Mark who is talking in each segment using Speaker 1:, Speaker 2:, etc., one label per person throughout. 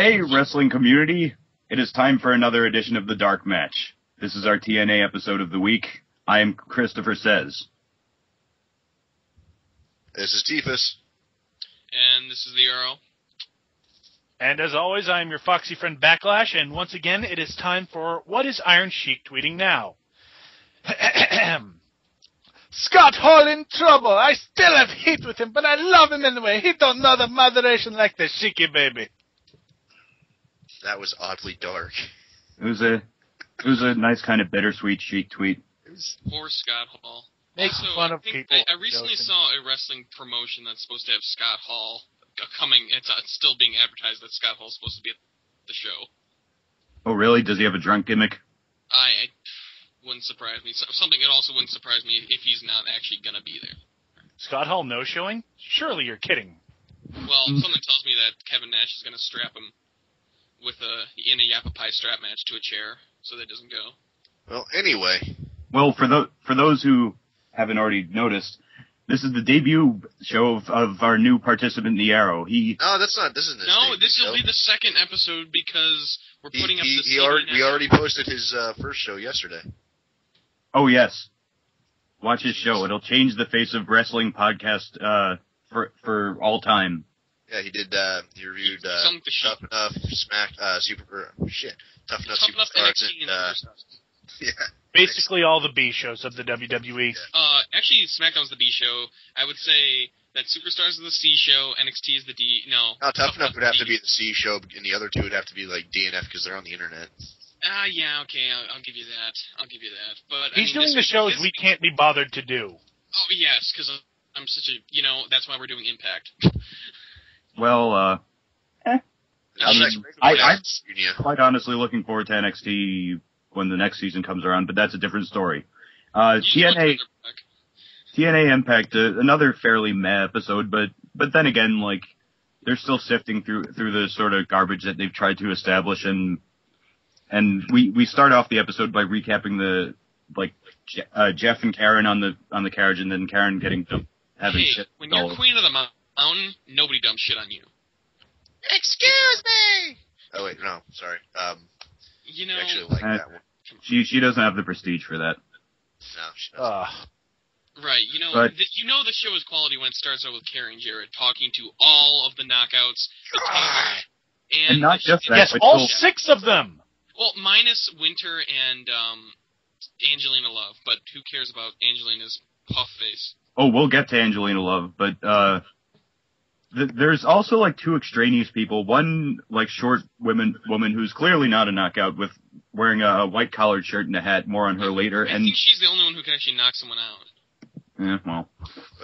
Speaker 1: Hey, wrestling community. It is time for another edition of the Dark Match. This is our TNA episode of the week. I am Christopher Says.
Speaker 2: This is Tiefus.
Speaker 3: And this is The Arrow.
Speaker 4: And as always, I am your foxy friend Backlash, and once again, it is time for What is Iron Sheik tweeting now? Scott Hall in trouble. I still have heat with him, but I love him anyway. He don't know the moderation like the Sheiky baby.
Speaker 2: That was oddly dark.
Speaker 1: It was a nice kind of bittersweet Sheik tweet.
Speaker 3: Poor Scott Hall.
Speaker 4: Makes fun of people.
Speaker 3: I recently saw a wrestling promotion that's supposed to have Scott Hall coming. It's still being advertised that Scott Hall's supposed to be at the show.
Speaker 1: Oh, really? Does he have a drunk gimmick?
Speaker 3: I wouldn't surprise me. It also wouldn't surprise me if he's not actually going to be there.
Speaker 4: Scott Hall no-showing? Surely you're kidding.
Speaker 3: Well, something tells me that Kevin Nash is going to strap him in a Yappa Pie strap match to a chair so that it doesn't go.
Speaker 2: Well, anyway.
Speaker 1: Well, for those who haven't already noticed, this is the debut show of our new participant, The Arrow.
Speaker 2: No, that's not. This isn't.
Speaker 3: No, this will be the second episode because we're putting up the.
Speaker 2: We already posted his first show yesterday.
Speaker 1: Oh yes, watch his show. It'll change the face of wrestling podcast for all time.
Speaker 2: Yeah, he did. He reviewed Tough Enough, Tough Enough Superstars, and yeah.
Speaker 4: Basically all the B shows of the WWE.
Speaker 3: Actually, SmackDown's the B show. I would say that Superstars is the C show, NXT is the D. No,
Speaker 2: Tough Enough would have to be the C show, and the other two would have to be like DNF because they're on the internet.
Speaker 3: Yeah, okay, I'll give you that. But
Speaker 4: he's doing the shows we can't be bothered to do.
Speaker 3: Oh yes, because I'm such a that's why we're doing Impact.
Speaker 1: Well, I'm quite honestly looking forward to NXT when the next season comes around, but that's a different story. TNA Impact, another fairly meh episode, but then again, like, they're still sifting through the sort of garbage that they've tried to establish, and we start off the episode by recapping Jeff and Karen on the carriage, and then Karen having shit.
Speaker 3: When you're queen of the mountain, nobody dumps shit on you.
Speaker 2: Excuse me! Oh wait, no, sorry. I actually like that one.
Speaker 1: She doesn't have the prestige for that.
Speaker 2: No, she doesn't.
Speaker 3: Right, the show is quality when it starts out with Karen Jarrett talking to all of the knockouts.
Speaker 1: And not just that.
Speaker 4: Yes, all 6 of them!
Speaker 3: Well, minus Winter and Angelina Love, but who cares about Angelina's puff face?
Speaker 1: Oh, we'll get to Angelina Love, but there's also like 2 extraneous people. One like short woman who's clearly not a knockout with wearing a white collared shirt and a hat. More on her later.
Speaker 3: I think she's the only one who can actually knock someone out.
Speaker 1: Yeah, well,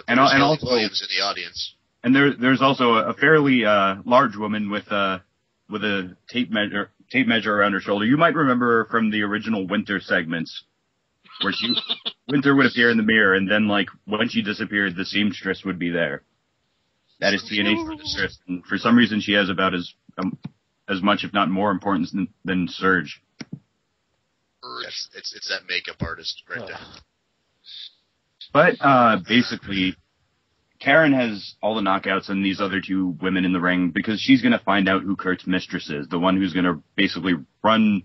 Speaker 2: and also Williams in the audience.
Speaker 1: And there's also a fairly large woman with a tape measure around her shoulder. You might remember her from the original Winter segments, where Winter would appear in the mirror, and then like when she disappeared, the seamstress would be there. That is TNA's seamstress, and for some reason she has about as much, if not more, importance than Surge.
Speaker 2: Yes, it's that makeup artist right there.
Speaker 1: But basically, Karen has all the knockouts and these other 2 women in the ring because she's going to find out who Kurt's mistress is, the one who's going to basically run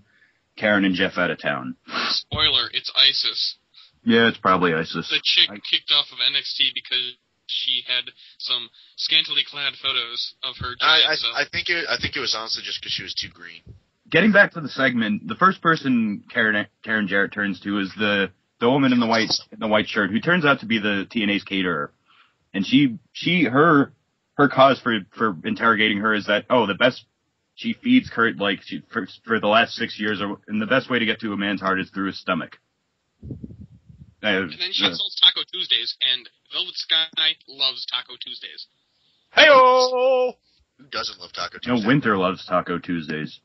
Speaker 1: Karen and Jeff out of town.
Speaker 3: Spoiler, it's Isis.
Speaker 1: Yeah, it's probably Isis.
Speaker 3: The chick kicked off of NXT because she had some scantily clad photos of her.
Speaker 2: I think it was honestly just because she was too green.
Speaker 1: Getting back to the segment, the first person Karen Jarrett turns to is the woman in the white shirt, who turns out to be the TNA's caterer. And her cause for interrogating her is that she feeds Kurt like for the last 6 years, and the best way to get to a man's heart is through his stomach.
Speaker 3: And then she sells Taco Tuesdays, and Velvet Sky loves Taco Tuesdays.
Speaker 4: Hey-oh!
Speaker 2: Who doesn't love Taco Tuesdays?
Speaker 1: No, Winter loves Taco Tuesdays.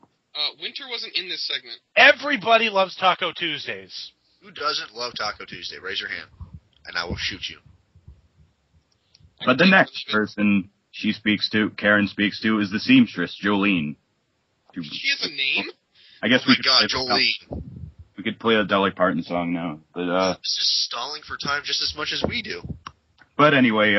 Speaker 3: Winter wasn't in this segment.
Speaker 4: Everybody loves Taco Tuesdays.
Speaker 2: Who doesn't love Taco Tuesday? Raise your hand, and I will shoot you.
Speaker 1: But the next person Karen speaks to, is the seamstress, Jolene.
Speaker 3: She has a name?
Speaker 1: I guess
Speaker 2: Jolene.
Speaker 1: We could play a Dolly Parton song now. But
Speaker 2: this is stalling for time just as much as we do.
Speaker 1: But anyway,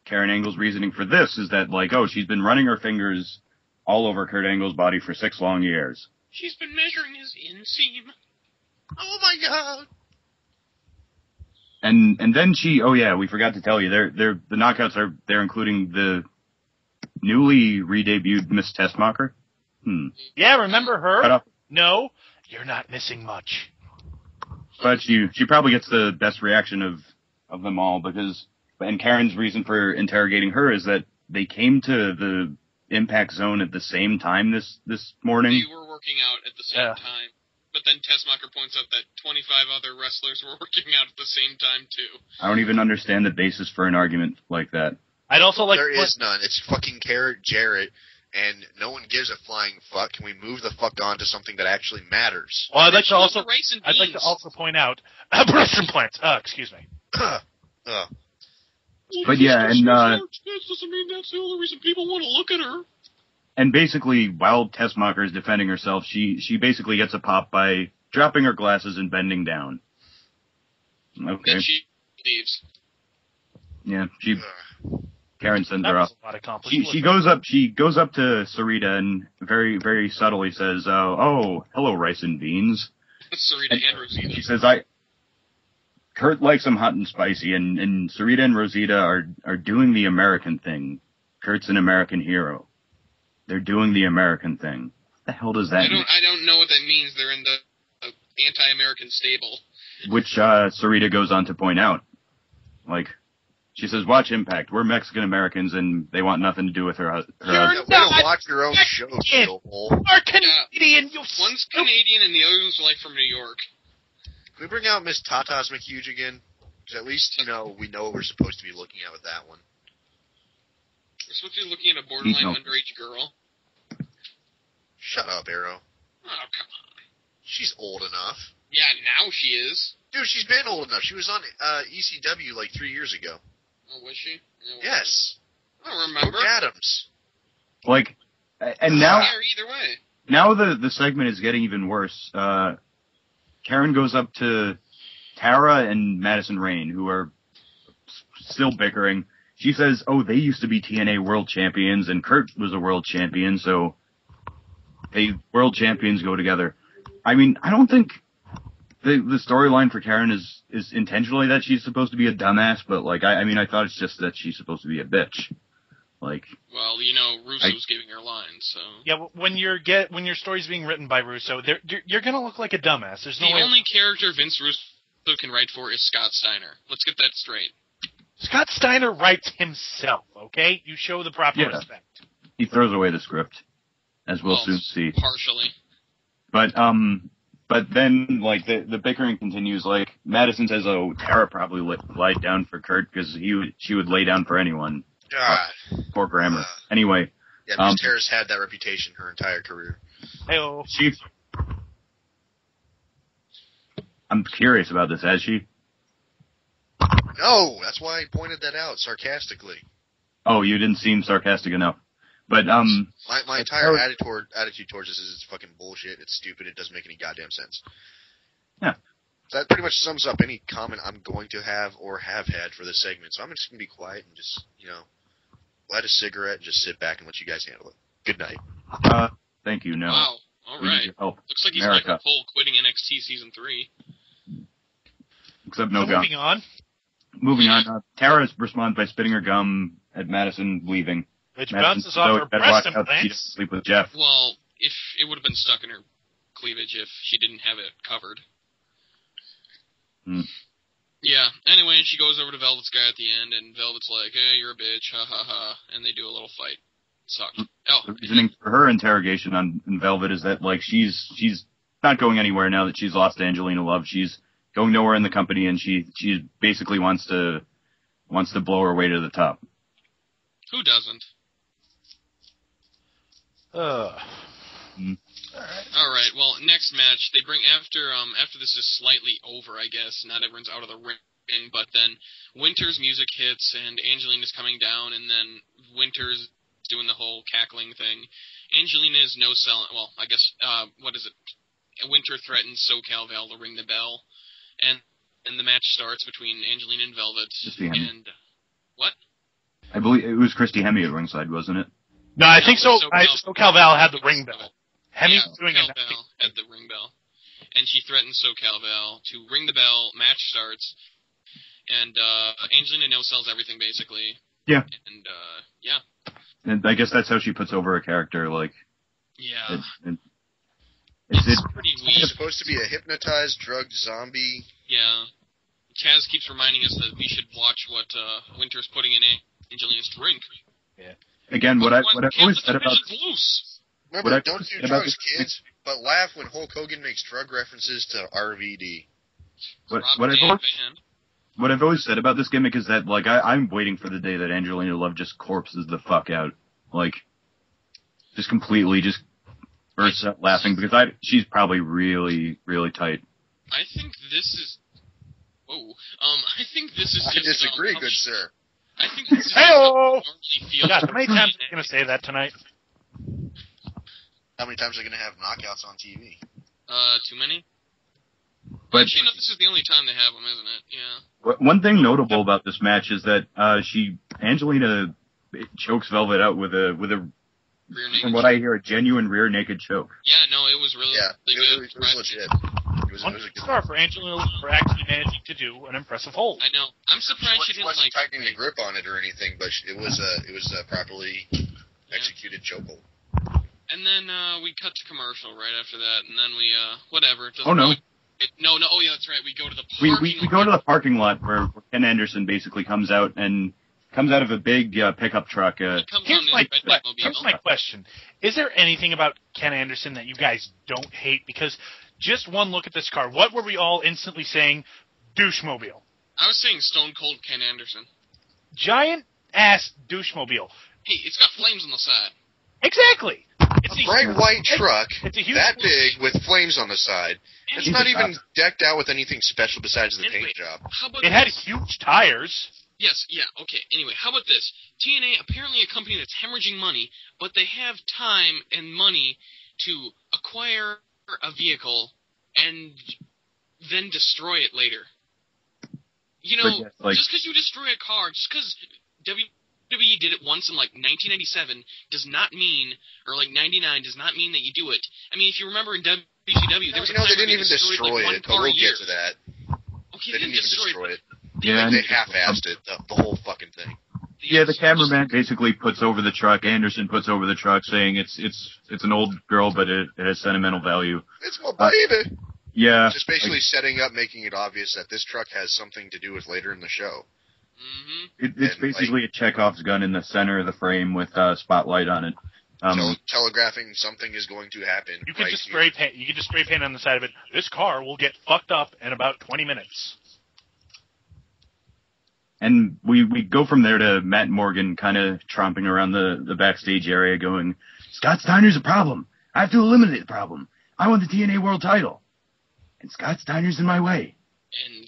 Speaker 1: Karen Angle's reasoning for this is that, she's been running her fingers all over Kurt Angle's body for 6 long years.
Speaker 3: She's been measuring his inseam.
Speaker 2: Oh my god!
Speaker 1: And then we forgot to tell you, the knockouts they're including the newly re-debuted Miss Tessmacher.
Speaker 4: Yeah, remember her?
Speaker 1: Cut off.
Speaker 4: No, you're not missing much.
Speaker 1: But she probably gets the best reaction of them all and Karen's reason for interrogating her is that they came to the Impact Zone at the same time this morning.
Speaker 3: They were working out at the same time. But then Tessmacher points out that 25 other wrestlers were working out at the same time, too.
Speaker 1: I don't even understand the basis for an argument like that.
Speaker 4: I'd also like
Speaker 2: There is none. It's fucking Jarrett, and no one gives a flying fuck. Can we move the fuck on to something that actually matters?
Speaker 4: Well, I'd like to also point out breast implants. Excuse me.
Speaker 1: But yeah, and
Speaker 3: that doesn't mean that's the only reason people want to look at her.
Speaker 1: And basically, while Tessmacher is defending herself, she basically gets a pop by dropping her glasses and bending down. Okay.
Speaker 3: Then she leaves.
Speaker 1: Yeah, Karen sends her off. She goes up to Sarita and very, very subtly says, "Oh, hello, rice and beans."
Speaker 3: Sarita and Rosita.
Speaker 1: She says, Kurt likes them hot and spicy, and Sarita and Rosita are doing the American thing. Kurt's an American hero. They're doing the American thing. What the hell does that mean?
Speaker 3: I don't know what that means. They're in the anti-American stable.
Speaker 1: Which Sarita goes on to point out. Like, she says, watch Impact. We're Mexican-Americans, and they want nothing to do with her.
Speaker 2: We don't watch your own show, Joel.
Speaker 4: You're Canadian, you
Speaker 3: One's Canadian and the other's like from New York.
Speaker 2: Can we bring out Miss Tata's McHuge again? Because at least, we know what we're supposed to be looking at with that one.
Speaker 3: We're supposed to be looking at a borderline underage girl.
Speaker 2: Shut up, Arrow.
Speaker 3: Oh, come on.
Speaker 2: She's old enough.
Speaker 3: Yeah, now she is.
Speaker 2: Dude, she's been old enough. She was on ECW like 3 years ago.
Speaker 3: Oh, was she?
Speaker 2: Yes.
Speaker 3: I don't remember.
Speaker 2: Brooke Adams.
Speaker 1: Like, and now...
Speaker 3: Either way.
Speaker 1: Now the segment is getting even worse. Karen goes up to Tara and Madison Rayne, who are still bickering. She says, they used to be TNA world champions, and Kurt was a world champion, so world champions go together. I mean, I don't think the storyline for Karen is intentionally that she's supposed to be a dumbass, but, like, I thought it's just that she's supposed to be a bitch. Like,
Speaker 3: well, Russo's giving her lines, so.
Speaker 4: Yeah, when your story's being written by Russo, you're gonna look like a dumbass. There's no
Speaker 3: the
Speaker 4: way.
Speaker 3: Only character Vince Russo can write for is Scott Steiner. Let's get that straight.
Speaker 4: Scott Steiner writes himself, okay? You show the proper respect.
Speaker 1: He throws away the script, as we'll soon see.
Speaker 3: Partially.
Speaker 1: But then, like, the bickering continues. Like, Madison says, Tara probably lied down for Kurt because she would lay down for anyone.
Speaker 2: God.
Speaker 1: Poor grammar. Anyway.
Speaker 2: Yeah, Miss Tara's had that reputation her entire career.
Speaker 4: Hey-oh.
Speaker 1: I'm curious about this, has she?
Speaker 2: No, that's why I pointed that out sarcastically.
Speaker 1: Oh, you didn't seem sarcastic enough. But,
Speaker 2: my entire attitude towards this is it's fucking bullshit, it's stupid, it doesn't make any goddamn sense.
Speaker 1: Yeah.
Speaker 2: So that pretty much sums up any comment I'm going to have or have had for this segment. So I'm just going to be quiet and just, light a cigarette and just sit back and let you guys handle it. Good night.
Speaker 1: Thank you, no.
Speaker 3: Wow, alright. Looks like he's Michael Cole quitting NXT Season 3.
Speaker 1: Except no gum.
Speaker 4: Moving
Speaker 1: on. Tara responds by spitting her gum at Madison leaving.
Speaker 4: Which bounces off her breast implants.
Speaker 1: She doesn't sleep with Jeff.
Speaker 3: Well, if it would have been stuck in her cleavage if she didn't have it covered. Yeah, anyway, she goes over to Velvet's guy at the end, and Velvet's like, hey, you're a bitch, ha ha ha, and they do a little fight. Sucked.
Speaker 1: The reasoning for her interrogation on Velvet is that, like, she's not going anywhere now that she's lost Angelina Love. She's going nowhere in the company, and she basically wants to blow her way to the top.
Speaker 3: Who doesn't? Alright, well, next match, they bring after this is slightly over, I guess, not everyone's out of the ring, but then Winter's music hits, and Angelina's coming down, and then Winter's doing the whole cackling thing. Angelina is no-selling, well, I guess, Winter threatens SoCal Val to ring the bell, and the match starts between Angelina and Velvet, and... What?
Speaker 1: I believe it was Christy Hemme at ringside, wasn't it?
Speaker 4: No, I think so.
Speaker 3: SoCal
Speaker 4: Val had the ring bell. Hemi's doing
Speaker 3: SoCal
Speaker 4: it.
Speaker 3: Val had the ring bell. And she threatens SoCal Val to ring the bell, match starts, and Angelina no-sells everything, basically.
Speaker 1: Yeah.
Speaker 3: And, yeah.
Speaker 1: And I guess that's how she puts over a character, like...
Speaker 3: Yeah.
Speaker 1: It's
Speaker 3: pretty
Speaker 2: He's
Speaker 3: weak.
Speaker 2: supposed to be a hypnotized, drugged zombie.
Speaker 3: Yeah. Chaz keeps reminding us that we should watch what Winter's putting in Angelina's drink.
Speaker 1: Yeah. Again, what I've always said about...
Speaker 3: Loose.
Speaker 2: Remember, don't do drugs, kids, but laugh when Hulk Hogan makes drug references to RVD.
Speaker 1: What I've always said about this gimmick is that, like, I'm waiting for the day that Angelina Love just corpses the fuck out. Like, just completely just bursts out laughing, because she's probably really, really tight.
Speaker 3: I think this is... I think this is just...
Speaker 2: I disagree, good sir.
Speaker 3: I think this is
Speaker 4: Hey-oh!
Speaker 3: feels...
Speaker 4: God, how many times are you going to say that tonight?
Speaker 2: How many times are they going to have knockouts on TV?
Speaker 3: Too many?
Speaker 1: But
Speaker 3: actually, no, this is the only time they have them, isn't it? Yeah.
Speaker 1: One thing notable about this match is that Angelina chokes Velvet out with a
Speaker 3: Rear naked
Speaker 1: from what I hear, a genuine rear naked choke.
Speaker 3: Yeah, no, it was really good.
Speaker 2: It was legit. It was a good
Speaker 4: star for Angelina for actually managing to do an impressive hold.
Speaker 3: I know. I'm surprised she didn't
Speaker 2: wasn't tightening the grip on it or anything, but it was a properly executed chokehold.
Speaker 3: And then we cut to commercial right after that, and then we whatever.
Speaker 1: Oh no.
Speaker 3: No, oh yeah, that's right. We go to the parking lot.
Speaker 1: We go to the parking lot where Ken Anderson basically comes out of a big pickup truck.
Speaker 4: Here's my question. Is there anything about Ken Anderson that you guys don't hate? Because just one look at this car, what were we all instantly saying? Douchemobile.
Speaker 3: I was saying Stone Cold Ken Anderson.
Speaker 4: Giant ass douchemobile.
Speaker 3: Hey, it's got flames on the side.
Speaker 4: Exactly.
Speaker 2: It's a bright white truck,
Speaker 4: it's a huge
Speaker 2: that big, with flames on the side. It's not even decked out with anything special besides the paint job.
Speaker 4: It had huge tires.
Speaker 3: Yes, yeah, okay. Anyway, how about this? TNA, apparently a company that's hemorrhaging money, but they have time and money to acquire a vehicle and then destroy it later. You know, just because you destroy a car, just because WWE did it once in, like, 1997 does not mean, or, like, 99 does not mean that you do it. I mean, if you remember in WCW, there was a time
Speaker 2: they didn't even destroy
Speaker 3: like,
Speaker 2: it, but we'll get to that.
Speaker 3: Okay,
Speaker 2: they didn't even destroy it.
Speaker 1: Yeah,
Speaker 2: they half-assed it, the whole fucking thing.
Speaker 1: Yeah, the cameraman basically puts over the truck. Anderson puts over the truck, saying it's an old girl, but it has sentimental value.
Speaker 2: It's my baby.
Speaker 1: Yeah,
Speaker 2: just basically setting up, making it obvious that this truck has something to do with later in the show.
Speaker 3: Mm-hmm.
Speaker 1: It's basically a Chekhov's gun in the center of the frame with a spotlight on it.
Speaker 2: Telegraphing something is going to happen.
Speaker 4: You could just spray paint. You could just spray paint on the side of it. This car will get fucked up in about 20 minutes.
Speaker 1: And we go from there to Matt Morgan kind of tromping around the backstage area going, Scott Steiner's a problem. I have to eliminate the problem. I want the TNA World title. And Scott Steiner's in my way.
Speaker 3: And,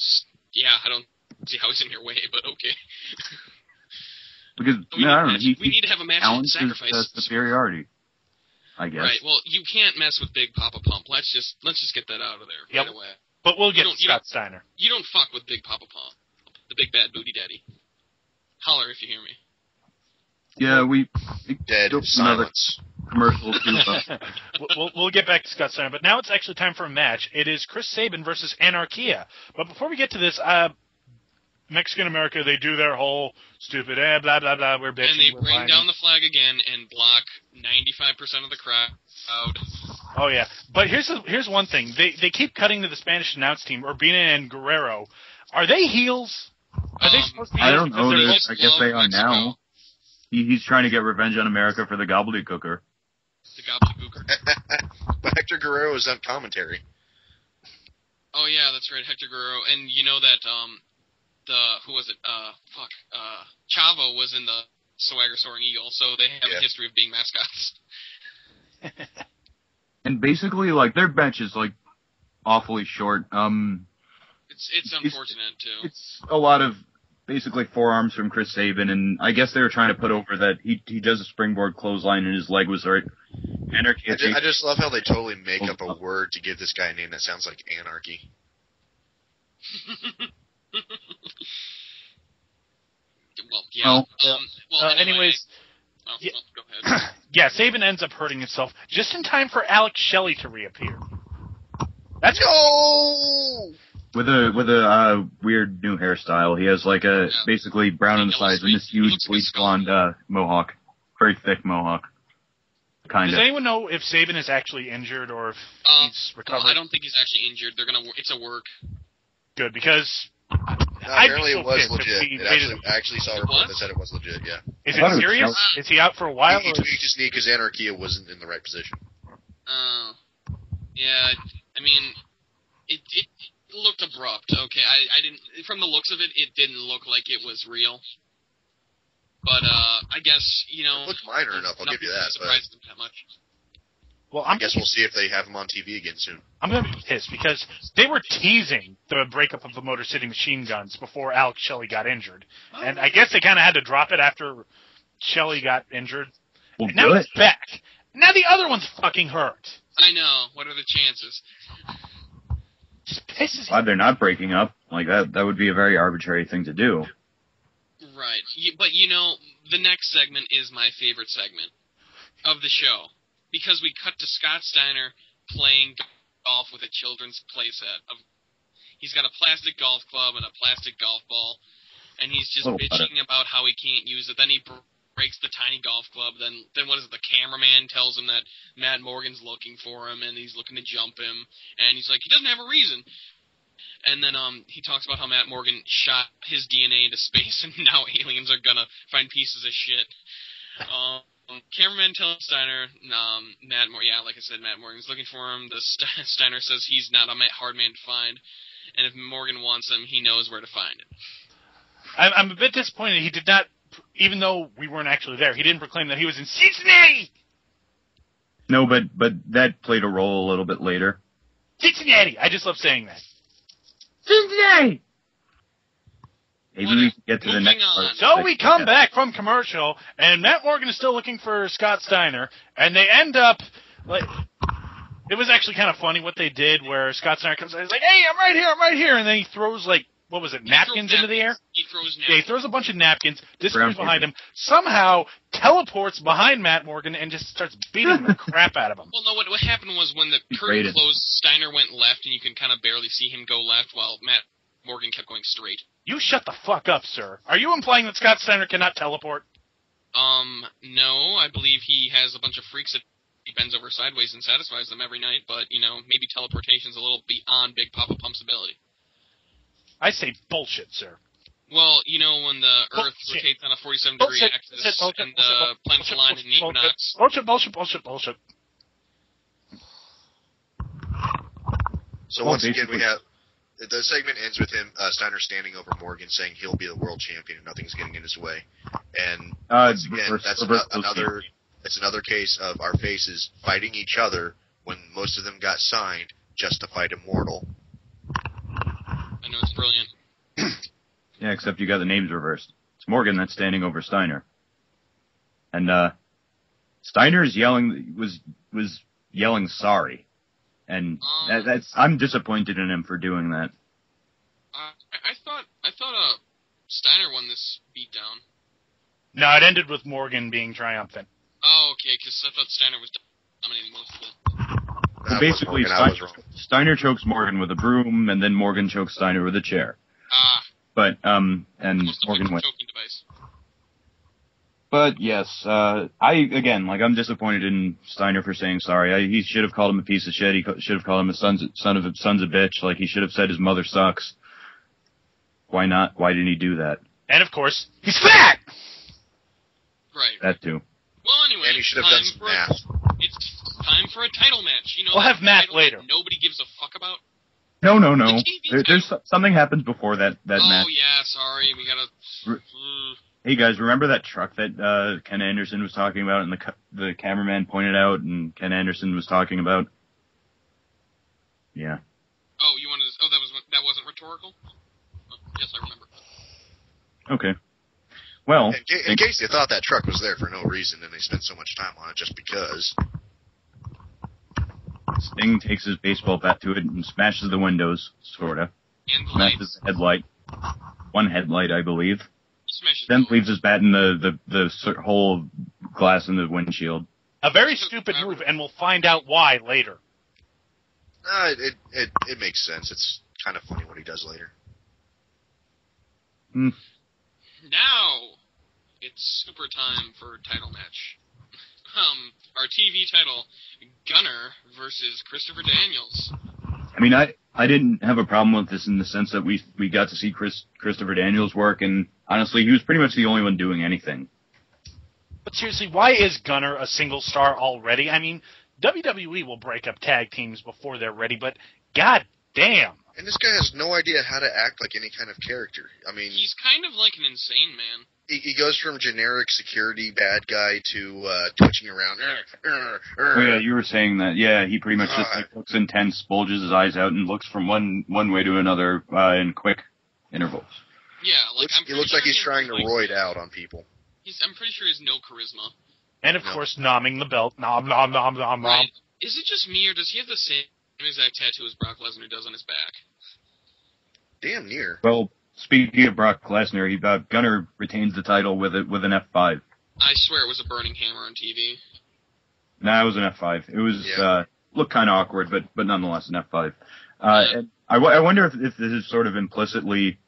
Speaker 3: yeah, I don't see how he's in your way, but okay.
Speaker 1: Because, I don't know.
Speaker 3: We need to have a match with sacrifice.
Speaker 1: Superiority, I guess.
Speaker 3: Right, well, you can't mess with Big Papa Pump. Let's just get that out of there right away.
Speaker 4: But we'll get Scott Steiner.
Speaker 3: You don't fuck with Big Papa Pump. The big bad booty daddy. Holler if you hear me.
Speaker 1: Yeah, we
Speaker 2: dead silence.
Speaker 1: Commercial too.
Speaker 4: We'll get back to Scott Steiner, but now it's actually time for a match. It is Chris Sabin versus Anarchia. But before we get to this, Mexican America, they do their whole stupid blah blah blah. We're bitching.
Speaker 3: And they bring down the flag again and block 95% of the crowd.
Speaker 4: Oh yeah, but here's one thing. They keep cutting to the Spanish announce team, Urbina and Guerrero. Are they heels? Are they supposed to be?
Speaker 1: I don't know. I guess they are
Speaker 3: Mexico.
Speaker 1: now. He's trying to get revenge on America for the gobbledygooker.
Speaker 3: The gobbledygooker.
Speaker 2: But Hector Guerrero is on commentary.
Speaker 3: Oh yeah, that's right, Hector Guerrero. And you know that who was it? Chavo was in the Swagger Soaring Eagle, so they have a history of being mascots.
Speaker 1: And basically, like, their bench is like awfully short.
Speaker 3: It's unfortunate too.
Speaker 1: It's a lot of basically forearms from Chris Sabin, and I guess they were trying to put over that he does a springboard clothesline and his leg was hurt. Anarchy.
Speaker 2: I just love how they totally make up a word to give this guy a name that sounds like anarchy.
Speaker 3: Well, yeah.
Speaker 4: Anyways,
Speaker 3: go ahead.
Speaker 4: yeah, Sabin ends up hurting himself just in time for Alex Shelley to reappear. That's
Speaker 2: No!
Speaker 1: With a weird new hairstyle. He has like a basically brown on the sides and this huge bleach blonde mohawk, very thick mohawk. Kind
Speaker 4: Does
Speaker 1: of.
Speaker 4: anyone know if Sabin is actually injured or if he's recovered?
Speaker 3: No, I don't think he's actually injured. It's a work.
Speaker 4: Good, because
Speaker 2: apparently it was legit. I actually saw a report that said it was legit, yeah.
Speaker 4: Is it serious? Is he out for a while?
Speaker 2: He tweaked his knee because Anarchia wasn't in the right position.
Speaker 3: Yeah, I mean, it looked abrupt. Okay, I didn't. From the looks of it, it didn't look like it was real. But I guess
Speaker 2: it looked minor enough. I'll give you that.
Speaker 3: Surprised them that much.
Speaker 4: Well,
Speaker 2: I guess we'll see if they have him on TV again soon.
Speaker 4: I'm going to be pissed because they were teasing the breakup of the Motor City Machine Guns before Alex Shelley got injured, and I guess they kind of had to drop it after Shelley got injured.
Speaker 1: Well,
Speaker 4: now he's back. Now the other one's fucking hurt.
Speaker 3: I know. What are the chances?
Speaker 4: Just pisses me.
Speaker 1: Glad they're not breaking up. Like that would be a very arbitrary thing to do.
Speaker 3: Right. But, the next segment is my favorite segment of the show. Because we cut to Scott Steiner playing golf with a children's playset. He's got a plastic golf club and a plastic golf ball. And he's just bitching about how he can't use it. Then he breaks the tiny golf club. Then what is it? The cameraman tells him that Matt Morgan's looking for him and he's looking to jump him. And he's like, he doesn't have a reason. And then he talks about how Matt Morgan shot his DNA into space and now aliens are gonna find pieces of shit. Cameraman tells Steiner, Matt Morgan's looking for him. Steiner says he's not a hard man to find. And if Morgan wants him, he knows where to find it.
Speaker 4: I'm a bit disappointed he did not, even though we weren't actually there, he didn't proclaim that he was in Cincinnati!
Speaker 1: No, but that played a role a little bit later.
Speaker 4: Cincinnati! I just love saying that.
Speaker 1: Cincinnati! Maybe we can get to the next part.
Speaker 4: So we come back from commercial, and Matt Morgan is still looking for Scott Steiner, and they end up, it was actually kind of funny what they did, where Scott Steiner comes in, he's like, hey, I'm right here, and then he throws, napkins into the air?
Speaker 3: He throws napkins.
Speaker 4: Yeah, he throws a bunch of napkins, disappears behind him, somehow teleports behind Matt Morgan, and just starts beating the crap out of him.
Speaker 3: Well, no, what happened was when the curtain closed, Steiner went left, and you can kind of barely see him go left, while Matt Morgan kept going straight.
Speaker 4: You shut the fuck up, sir. Are you implying that Scott Steiner cannot teleport?
Speaker 3: No. I believe he has a bunch of freaks that he bends over sideways and satisfies them every night, but, maybe teleportation's a little beyond Big Papa Pump's ability.
Speaker 4: I say bullshit, sir.
Speaker 3: Well, when the Earth rotates on a 47-degree axis and the planets align in equinox...
Speaker 4: Bullshit.
Speaker 2: So once again, we have... The segment ends with him, Steiner standing over Morgan saying he'll be the world champion and nothing's getting in his way. And once again, that's another case of our faces fighting each other when most of them got signed just to fight Immortal.
Speaker 3: I know, it's brilliant.
Speaker 1: Yeah, except you got the names reversed. It's Morgan that's standing over Steiner. And Steiner's was yelling sorry. And I'm disappointed in him for doing that.
Speaker 3: I thought Steiner won this beatdown.
Speaker 4: No, it ended with Morgan being triumphant.
Speaker 3: Oh, okay, because I thought Steiner was dominating most of it.
Speaker 1: So basically, Steiner chokes Morgan with a broom, and then Morgan chokes Steiner with a chair. But and Morgan wins. But yes, I'm disappointed in Steiner for saying sorry. He should have called him a piece of shit. He should have called him a son's a bitch. Like, he should have said his mother sucks. Why not? Why didn't he do that?
Speaker 4: And of course, he's fat!
Speaker 3: Right.
Speaker 1: That too.
Speaker 3: Well, anyway,
Speaker 2: and he should have done some math.
Speaker 3: It's time for a title match.
Speaker 4: We'll have Matt later.
Speaker 3: Nobody gives a fuck about.
Speaker 1: No. There's something happens before that match.
Speaker 3: Oh yeah, sorry, we gotta.
Speaker 1: Hey guys, remember that truck that Ken Anderson was talking about, and the cameraman pointed out, and Ken Anderson was talking about? Yeah.
Speaker 3: Oh, you wanted? That wasn't rhetorical. Oh, yes, I remember.
Speaker 1: Okay. Well,
Speaker 2: in case you thought that truck was there for no reason, and they spent so much time on it just because.
Speaker 1: Sting takes his baseball bat to it and smashes the windows, sorta.
Speaker 3: And the
Speaker 1: smashes the headlight. One headlight, I believe.
Speaker 3: Smashes
Speaker 1: then leaves his bat in the whole glass in the windshield.
Speaker 4: A very stupid move, and we'll find out why later.
Speaker 2: It makes sense. It's kind of funny what he does later.
Speaker 3: Now, it's super time for title match. Our TV title, Gunner versus Christopher Daniels.
Speaker 1: I mean, I didn't have a problem with this in the sense that we got to see Christopher Daniels work, and honestly, he was pretty much the only one doing anything.
Speaker 4: But seriously, why is Gunner a single star already? I mean, WWE will break up tag teams before they're ready, but god damn.
Speaker 2: And this guy has no idea how to act like any kind of character. I mean,
Speaker 3: he's kind of like an insane man.
Speaker 2: He goes from generic security bad guy to twitching around.
Speaker 1: Oh yeah, you were saying that. Yeah, he pretty much just looks intense, bulges his eyes out, and looks from one way to another in quick intervals.
Speaker 3: Yeah,
Speaker 2: he looks like he's trying to roid out on people.
Speaker 3: I'm pretty sure he has no charisma.
Speaker 4: And of course, nomming the belt. Nom, nom, nom, nom, nom.
Speaker 3: Right. Is it just me, or does he have the same exact tattoo as Brock Lesnar does on his back?
Speaker 2: Damn near.
Speaker 1: Well, speaking of Brock Lesnar, Gunner retains the title with an F5.
Speaker 3: I swear it was a burning hammer on TV.
Speaker 1: Nah, it was an F5. It was looked kind of awkward, but nonetheless an F5. And I wonder if this is sort of implicitly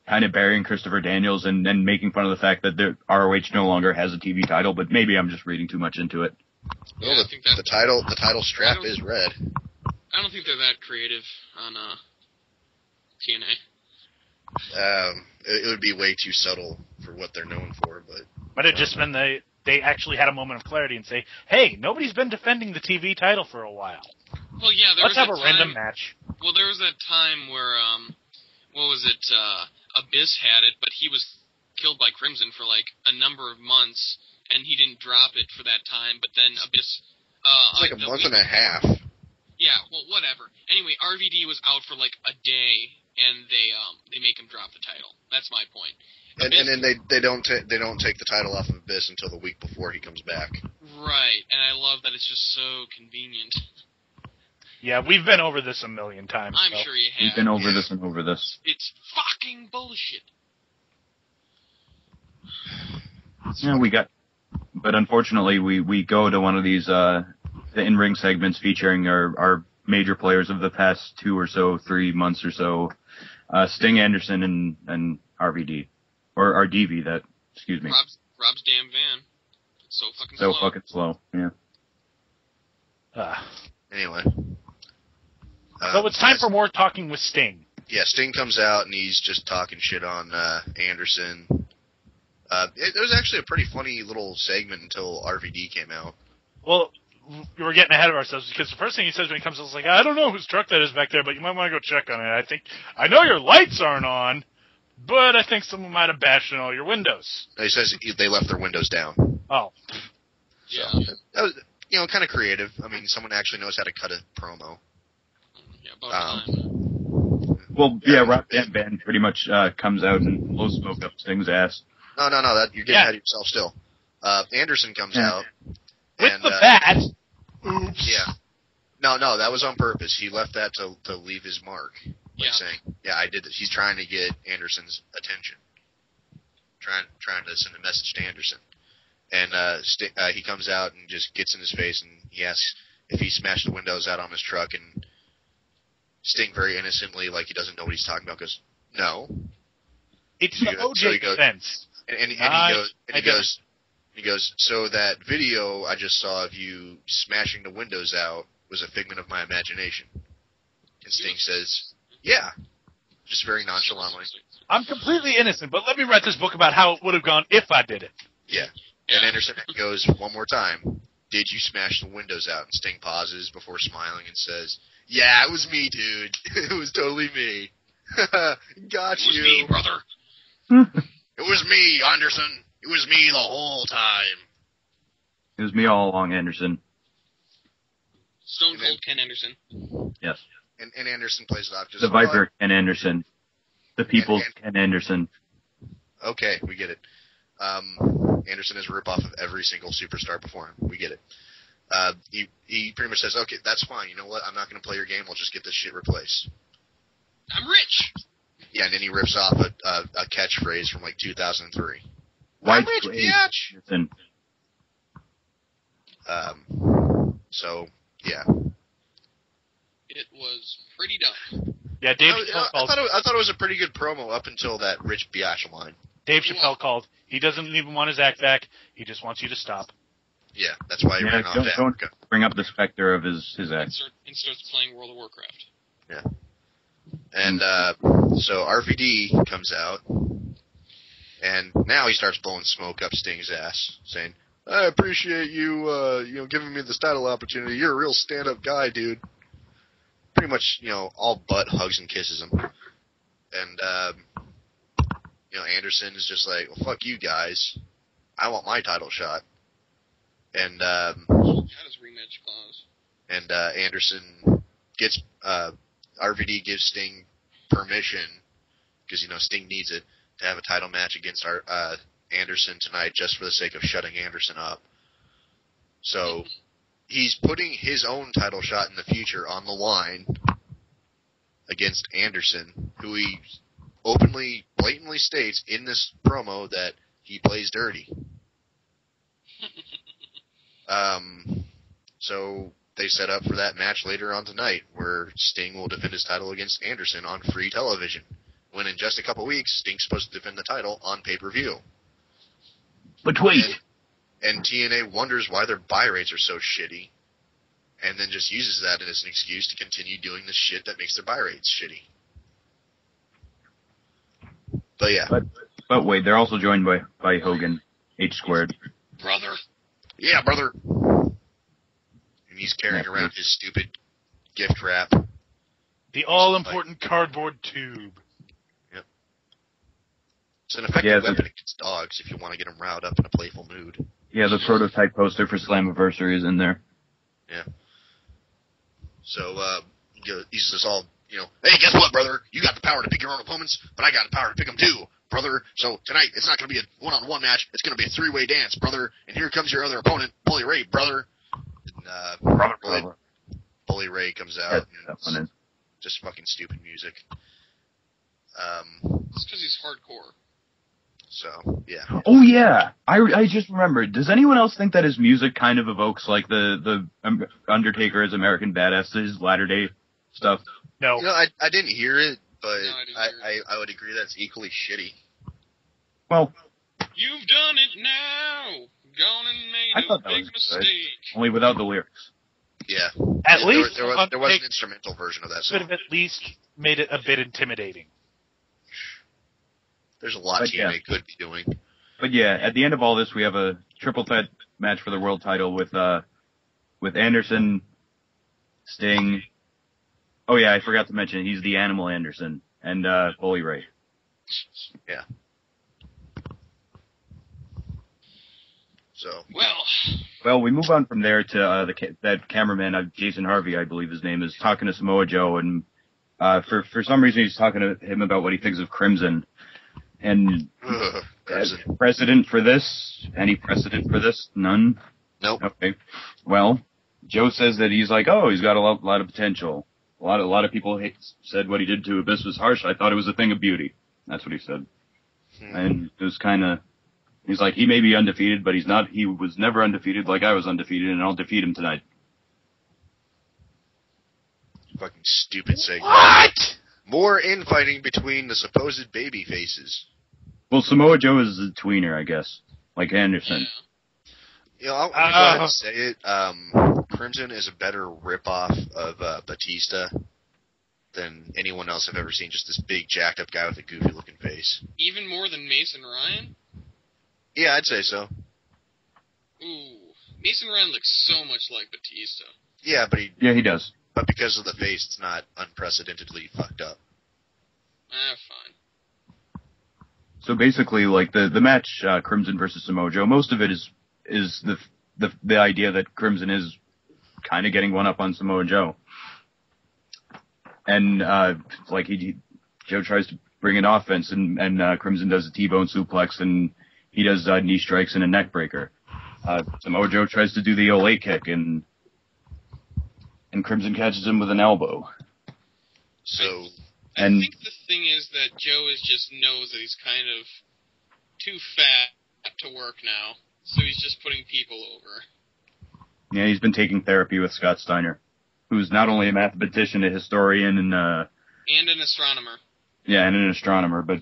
Speaker 1: kind of burying Christopher Daniels and making fun of the fact that the ROH no longer has a TV title, but maybe I'm just reading too much into it.
Speaker 2: Well, I think the title strap is red.
Speaker 3: I don't think they're that creative on TNA.
Speaker 2: It would be way too subtle for what they're known for,
Speaker 4: but it just meant they actually had a moment of clarity and say, hey, nobody's been defending the TV title for a while.
Speaker 3: Well, yeah,
Speaker 4: let's have a random match.
Speaker 3: Well, there was that time where what was it? Abyss had it, but he was killed by Crimson for like a number of months, and he didn't drop it for that time. But then Abyss,
Speaker 2: it's like a month and a half.
Speaker 3: Yeah, well, whatever. Anyway, RVD was out for like a day, and they make him drop the title. That's my point.
Speaker 2: And then they don't take the title off of Abyss until the week before he comes back.
Speaker 3: Right, and I love that it's just so convenient.
Speaker 4: Yeah, we've been over this a million times.
Speaker 3: I'm sure you have.
Speaker 1: We've been over this and over this.
Speaker 3: It's fucking bullshit.
Speaker 1: Yeah, but unfortunately we go to one of these the in-ring segments featuring our major players of the past 3 months or so, Sting, Anderson, and RVD. Or RDV, excuse me.
Speaker 3: Rob's damn van. It's so fucking slow.
Speaker 1: So fucking slow, yeah.
Speaker 2: Anyway.
Speaker 4: So it's time for more talking with Sting.
Speaker 2: Yeah, Sting comes out and he's just talking shit on Anderson. It was actually a pretty funny little segment until RVD came out.
Speaker 4: Well, we were getting ahead of ourselves because the first thing he says when he comes out is like, I don't know whose truck that is back there, but you might want to go check on it. I know your lights aren't on, but I think someone might have bashed in all your windows.
Speaker 2: He says they left their windows down.
Speaker 4: Oh.
Speaker 2: Yeah. So, that was, kind of creative. I mean, someone actually knows how to cut a promo.
Speaker 3: Yeah, about time.
Speaker 1: Well, yeah, Rob Van Dam pretty much comes out and blows smoke up Sting's ass.
Speaker 2: No, you're getting ahead of yourself still. Anderson comes out.
Speaker 4: With the bat.
Speaker 2: Oops. Yeah. No, that was on purpose. He left that to leave his mark. Saying, I did this. He's trying to get Anderson's attention. Trying to send a message to Anderson. And he comes out and just gets in his face and he asks if he smashed the windows out on his truck, and Sting very innocently, like he doesn't know what he's talking about, goes, no.
Speaker 4: It's the OJ defense.
Speaker 2: And he goes, so that video I just saw of you smashing the windows out was a figment of my imagination. And Sting says, yeah. Just very nonchalantly.
Speaker 4: I'm completely innocent, but let me write this book about how it would have gone if I did it.
Speaker 2: Yeah. And Anderson goes one more time, did you smash the windows out? And Sting pauses before smiling and says, yeah, it was me, dude. It was totally me. Got you.
Speaker 3: It was me, brother.
Speaker 2: It was me, Anderson. It was me the whole time.
Speaker 1: It was me all along, Anderson.
Speaker 3: Stone Cold Ken Anderson.
Speaker 1: Yes.
Speaker 2: And Anderson plays it off just
Speaker 1: the Viper Ken Anderson. The People's Ken Anderson.
Speaker 2: Okay, we get it. Anderson is a ripoff of every single superstar before him. We get it. He pretty much says, okay, that's fine. You know what? I'm not going to play your game. I'll just get this shit replaced.
Speaker 3: I'm rich.
Speaker 2: Yeah, and then he rips off a catchphrase from like 2003.
Speaker 1: I'm rich, bitch.
Speaker 2: So, yeah.
Speaker 3: It was pretty dumb.
Speaker 4: Yeah, Dave Chappelle called.
Speaker 2: I thought it was a pretty good promo up until that Rich Biatch line.
Speaker 4: Dave Chappelle called. He doesn't even want his act back. He just wants you to stop.
Speaker 2: Yeah, that's why he ran off to Africa.
Speaker 1: Don't bring up the specter of his act.
Speaker 3: And starts playing World of Warcraft.
Speaker 2: Yeah. And so RVD comes out, and now he starts blowing smoke up Sting's ass, saying, "I appreciate you, giving me this title opportunity. You're a real stand-up guy, dude." Pretty much, all but hugs and kisses him. And, Anderson is just like, "Well, fuck you guys. I want my title shot." And,
Speaker 3: got his rematch clause.
Speaker 2: And, Anderson gets, RVD gives Sting permission, because, Sting needs it, to have a title match against Anderson tonight just for the sake of shutting Anderson up. So, he's putting his own title shot in the future on the line against Anderson, who he openly, blatantly states in this promo that he plays dirty. So they set up for that match later on tonight, where Sting will defend his title against Anderson on free television, when in just a couple weeks, Sting's supposed to defend the title on pay-per-view.
Speaker 1: But wait!
Speaker 2: And TNA wonders why their buy rates are so shitty, and then just uses that as an excuse to continue doing the shit that makes their buy rates shitty. But yeah.
Speaker 1: But wait, they're also joined by Hogan, H-squared.
Speaker 3: Brother.
Speaker 2: Yeah, brother. And he's carrying around his stupid gift wrap.
Speaker 4: The all-important cardboard tube.
Speaker 2: Yep. It's an effective weapon against dogs if you want to get them riled up in a playful mood.
Speaker 1: Yeah, the prototype poster for Slammiversary is in there.
Speaker 2: Yeah. So, he's just all, "Hey, guess what, brother? You got the power to pick your own opponents, but I got the power to pick them too, brother. So tonight, it's not going to be a one-on-one match. It's going to be a three-way dance, brother. And here comes your other opponent, Bully Ray, brother." And, Bully Ray comes out, and it's just fucking stupid music.
Speaker 3: It's because he's hardcore.
Speaker 2: So, yeah.
Speaker 1: Oh, yeah. I just remembered. Does anyone else think that his music kind of evokes, like, the Undertaker as American Badass, his latter-day stuff?
Speaker 4: No.
Speaker 2: I didn't hear it, but
Speaker 3: No,
Speaker 2: I would agree that's equally shitty.
Speaker 1: Well,
Speaker 3: you've done it now! Gone and made a big mistake.
Speaker 1: Good. Only without the lyrics.
Speaker 2: Yeah.
Speaker 4: At least
Speaker 2: there was an instrumental version of that song.
Speaker 4: Could have at least made it a bit intimidating.
Speaker 2: There's a lot TNA could be doing.
Speaker 1: But yeah, at the end of all this, we have a triple threat match for the world title with Anderson, Sting. Oh yeah, I forgot to mention he's the Animal Anderson and Bully Ray.
Speaker 2: Yeah. So.
Speaker 1: Well, we move on from there to that cameraman, Jason Harvey, I believe his name is, talking to Samoa Joe, and for some reason he's talking to him about what he thinks of Crimson. And precedent for this? Any precedent for this? None?
Speaker 2: Nope.
Speaker 1: Okay. Well, Joe says that he's like, he's got a lot of potential. A lot of people said what he did to Abyss was harsh. I thought it was a thing of beauty. That's what he said. And it was kind of, he's like, he may be undefeated, but he's not. He was never undefeated like I was undefeated, and I'll defeat him tonight.
Speaker 2: Fucking stupid segment.
Speaker 4: What?
Speaker 2: More infighting between the supposed baby faces.
Speaker 1: Well, Samoa Joe is a tweener, I guess, like Anderson.
Speaker 2: Yeah. I'm gonna go ahead and say it. Crimson is a better ripoff of Batista than anyone else I've ever seen. Just this big, jacked up guy with a goofy looking face.
Speaker 3: Even more than Mason Ryan?
Speaker 2: Yeah, I'd say so.
Speaker 3: Ooh, Mason Ryan looks so much like Batista.
Speaker 2: Yeah, but
Speaker 1: he does.
Speaker 2: But because of the face, it's not unprecedentedly fucked up.
Speaker 3: Fine.
Speaker 1: So basically, like the match, Crimson versus Samoa Joe, most of it is the idea that Crimson is kind of getting one up on Samoa Joe, and Joe tries to bring an offense, and Crimson does a T-bone suplex, and he does knee strikes and a neck breaker. Samoa Joe tries to do the Olay kick, and Crimson catches him with an elbow.
Speaker 2: So,
Speaker 3: I think the thing is that Joe just knows that he's kind of too fat to work now, so he's just putting people over.
Speaker 1: Yeah, he's been taking therapy with Scott Steiner, who's not only a mathematician, a historian, and
Speaker 3: an astronomer.
Speaker 1: Yeah, and an astronomer, but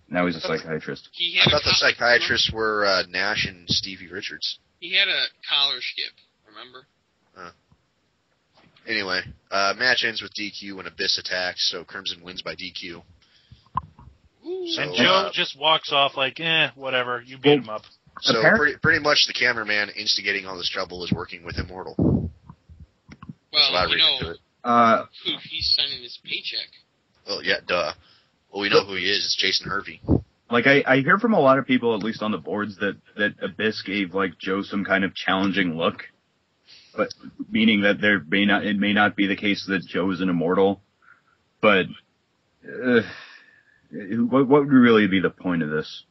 Speaker 1: now he's a psychiatrist.
Speaker 2: I thought the psychiatrists were Nash and Stevie Richards.
Speaker 3: He had a collar skip, remember?
Speaker 2: Anyway, match ends with DQ when Abyss attacks, so Crimson wins by DQ.
Speaker 4: So, and Joe just walks off like, whatever, you beat him up.
Speaker 2: So pretty much the cameraman instigating all this trouble is working with Immortal.
Speaker 3: Well, he's signing his paycheck.
Speaker 2: Well, yeah, duh. Well, we know who he is. It's Jason Hervey.
Speaker 1: Like, I hear from a lot of people, at least on the boards, that Abyss gave, like, Joe some kind of challenging look. But meaning that it may not be the case that Joe is an immortal. But what would really be the point of this?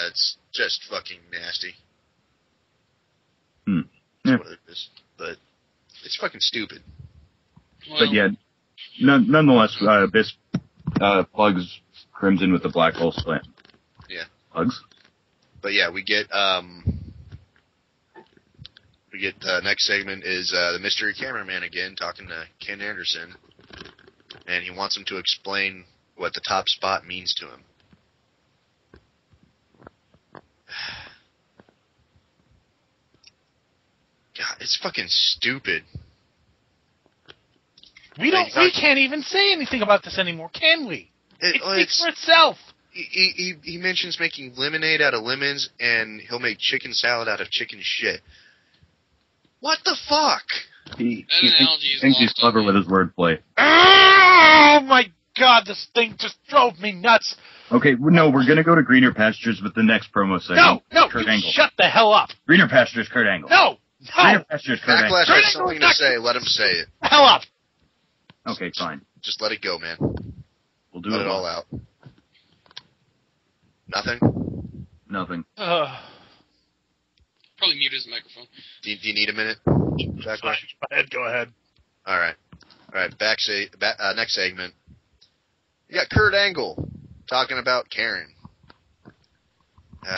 Speaker 2: It's just fucking nasty.
Speaker 1: Yeah.
Speaker 2: That's what it is. But it's fucking stupid.
Speaker 3: Well,
Speaker 1: but yeah, nonetheless, Abyss plugs Crimson with the Black Hole Slam.
Speaker 2: Yeah.
Speaker 1: Plugs.
Speaker 2: But yeah, we get next segment is the mystery cameraman again talking to Ken Anderson, and he wants him to explain what the top spot means to him. God, it's fucking stupid.
Speaker 4: We can't even say anything about this anymore, can we? It speaks for itself.
Speaker 2: He mentions making lemonade out of lemons, and he'll make chicken salad out of chicken shit. What the fuck?
Speaker 1: He thinks he's clever with his wordplay.
Speaker 4: Oh my God, this thing just drove me nuts.
Speaker 1: Okay, no, we're gonna go to Greener Pastures with the next promo segment.
Speaker 4: No, Kurt Angle. Shut the hell up.
Speaker 1: Greener Pastures, Kurt Angle.
Speaker 4: No.
Speaker 1: Greener Pastures, Kurt Angle.
Speaker 2: Backlash has something to say. Let him say it.
Speaker 4: Hell up.
Speaker 1: Okay, fine.
Speaker 2: Just let it go, man.
Speaker 1: We'll do
Speaker 2: let it all out. Nothing?
Speaker 1: Nothing.
Speaker 3: Probably mute his microphone.
Speaker 2: Do you need a minute?
Speaker 4: Go ahead.
Speaker 2: All right. Next segment. You got Kurt Angle talking about Karen.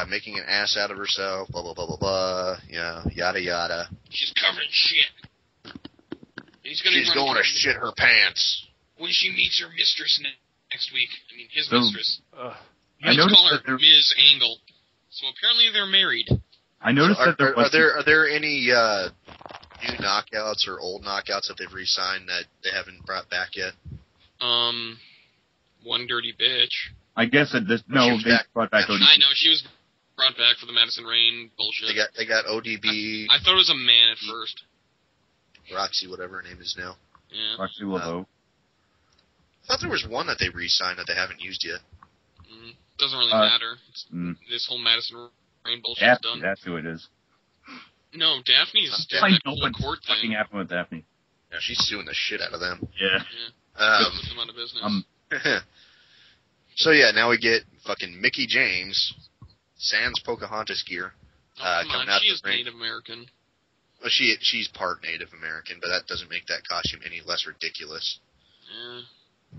Speaker 2: Making an ass out of herself, blah, blah, blah, blah, blah, yada, yada.
Speaker 3: She's covered in shit.
Speaker 2: She's going to shit her pants.
Speaker 3: When she meets her mistress next week. I mean, his mistress.
Speaker 1: I noticed
Speaker 3: call her Ms. Angle. So apparently they're married.
Speaker 1: I noticed that there was...
Speaker 2: Are there any new knockouts or old knockouts that they've re-signed that they haven't brought back yet?
Speaker 3: One dirty bitch.
Speaker 1: I guess they brought back ODB.
Speaker 3: I know, she was brought back for the Madison Rain bullshit.
Speaker 2: They got ODB.
Speaker 3: I thought it was a man at first.
Speaker 2: Roxy, whatever her name is now.
Speaker 3: Yeah.
Speaker 1: Roxy Laveau.
Speaker 2: I thought there was one that they re-signed that they haven't used yet.
Speaker 3: Doesn't really matter. This whole Madison Rain bullshit's done.
Speaker 1: That's who it is.
Speaker 3: No, Daphne's doing
Speaker 1: I know
Speaker 3: the court thing.
Speaker 1: Fucking happened with Daphne.
Speaker 2: Yeah, she's suing the shit out of them.
Speaker 1: Yeah.
Speaker 3: Put them out of business.
Speaker 2: So yeah, now we get fucking Mickie James, sans Pocahontas gear, coming out
Speaker 3: she
Speaker 2: the
Speaker 3: is
Speaker 2: ring.
Speaker 3: Native American.
Speaker 2: Well, she's part Native American, but that doesn't make that costume any less ridiculous.
Speaker 3: Yeah.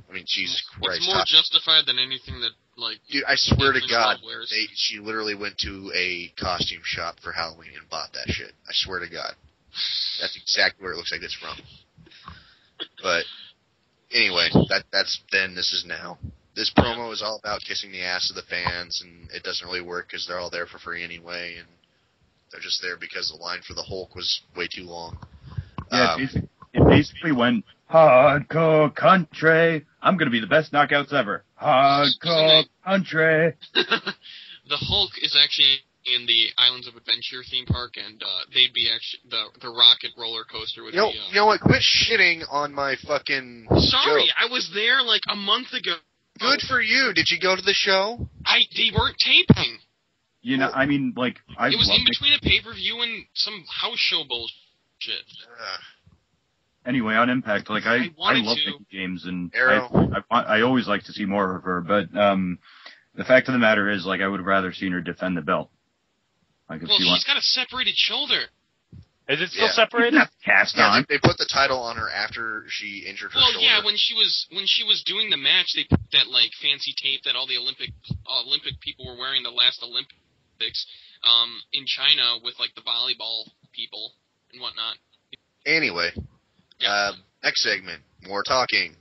Speaker 2: I mean, Jesus Christ.
Speaker 3: It's more justified than anything that, like...
Speaker 2: Dude, I swear to God, she literally went to a costume shop for Halloween and bought that shit. I swear to God. That's exactly where it looks like it's from. But, anyway, that's then, this is now. This promo is all about kissing the ass of the fans, and it doesn't really work because they're all there for free anyway, and they're just there because the line for the Hulk was way too long.
Speaker 1: Yeah, it basically went, hardcore country, I'm going to be the best knockouts ever. Hardcore country.
Speaker 3: The Hulk is actually in the Islands of Adventure theme park, and they'd be actually, the rocket roller coaster would be...
Speaker 2: You know what, quit shitting on my fucking
Speaker 3: Sorry,
Speaker 2: joke.
Speaker 3: I was there like a month ago.
Speaker 2: Good for you. Did you go to the show?
Speaker 3: They weren't taping.
Speaker 1: You know, I mean, like,
Speaker 3: it was in between a pay-per-view and some house show bullshit.
Speaker 1: Anyway, on Impact, like, I love Mickie James, and I always like to see more of her, but the fact of the matter is, like, I would have rather seen her defend the belt. Like,
Speaker 3: she's got a separated shoulder.
Speaker 4: Is it still separated?
Speaker 1: It's not cast on.
Speaker 2: They put the title on her after she injured her shoulder.
Speaker 3: Well, yeah, when she was doing the match, they put that like fancy tape that all the Olympic people were wearing the last Olympics in China with like the volleyball people and whatnot.
Speaker 2: Anyway, next segment, more talking.